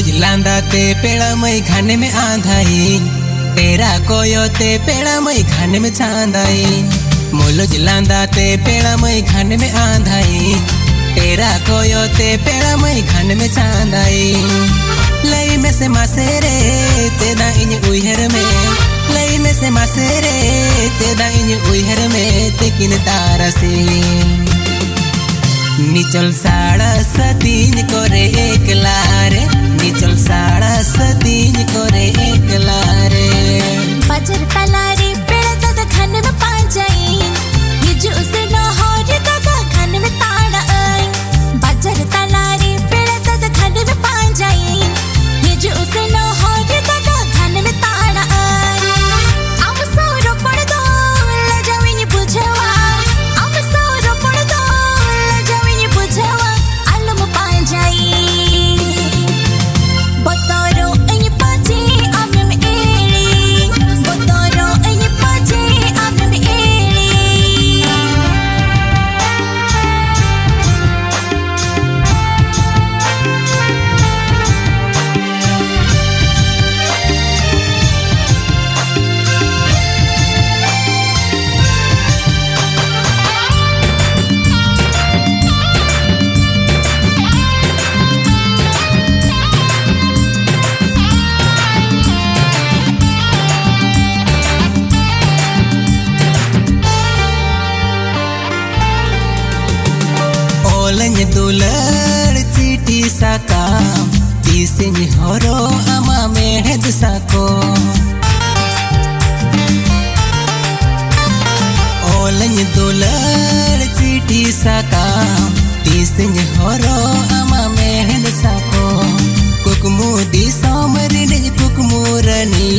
मुलुज लांदाते पेड़ा मई खाने में आंधाई तेरा कोयोते पेड़ा मई खाने में छांदाई मुलुज लांदाते पेड़ा मई खाने में आंधाई तेरा कोयोते पेड़ा मई खाने में छांदाई लई में से मासेरे तेदा इन उइहर में लई में से मासेरे तेदा इन उइहर में तेकिन तारा से निचल साड़ा सतीन करे एक लारे निचल साड़ा सतीन करे एक लारे बजर तलारे पेड़ दादा खाने में पा जाई ये जो उसे न हो रे दादा खाने में ताड़ा आई बजर तलारे पेड़ दादा खाने में पा जाई ये जो उसे न हो रे दादा खाने में ताड़ा आई अब सोरो पड़ दो ले जाओ ये बुझवा अब सोरो पड़ दो ले जाओ ये बुझवा आलम पा जाई बतरो ये पाची आमे में एड़ी बतरो ये पाची आमे में एड़ी ओलंज दुलर चिठी साकाम तीसिन हरो अमा मेहद साको ओलंज दुलर चिठी साकाम तीसिन हरो अमा मेहद साको कुकमु दी सोमरिन कुकमुरनी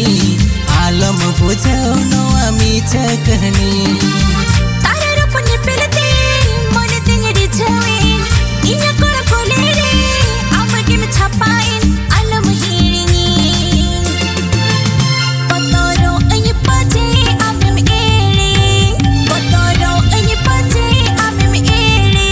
आलम बुझो नो आमी छकहनी तारा रूपनी पिलती मोने तिंगड़ी छवेन इन्या कोड़ खोले रे आमगे में छपाइन आलम हीरिनी बतरो ये पाचे आमे में एड़ी बतरो ये पाचे आमे में एड़ी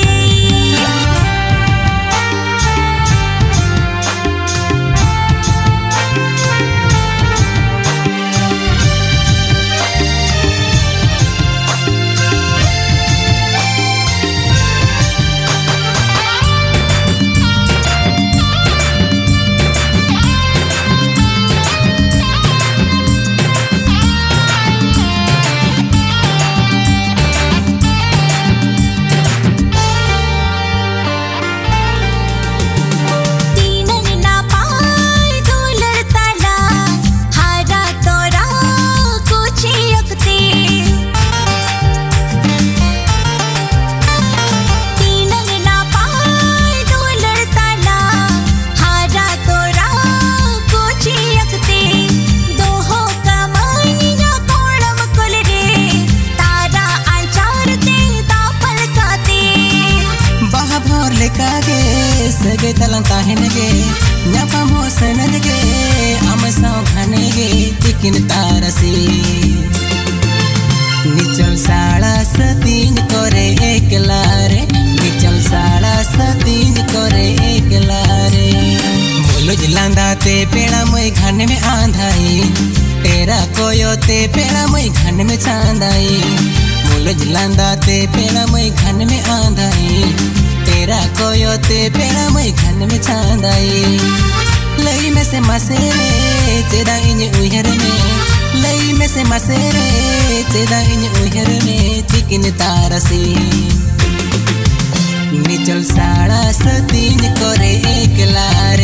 सगे तलन ताहनगे न्यापा मोसनगे अमसाव घनेगे तिकिन तारसी निचल साड़ा सतीन करे एक लारे निचल साड़ा सतीन करे एक लारे मुलुज लांदाते पेड़ा मई खाने में आंधाई तेरा कोयोते पेड़ा मई खाने में छांदाई मुलुज लांदाते पेड़ा मई खाने में आंधाई तेरा कोयोते पेड़ा मई खाने में छांदाई लई में से मासेरे तेरा इन उइहर में लई में से मासेरे तेरा इन उइहर में तिकिन तारसी निचल साड़ा सतीन करे एक लारे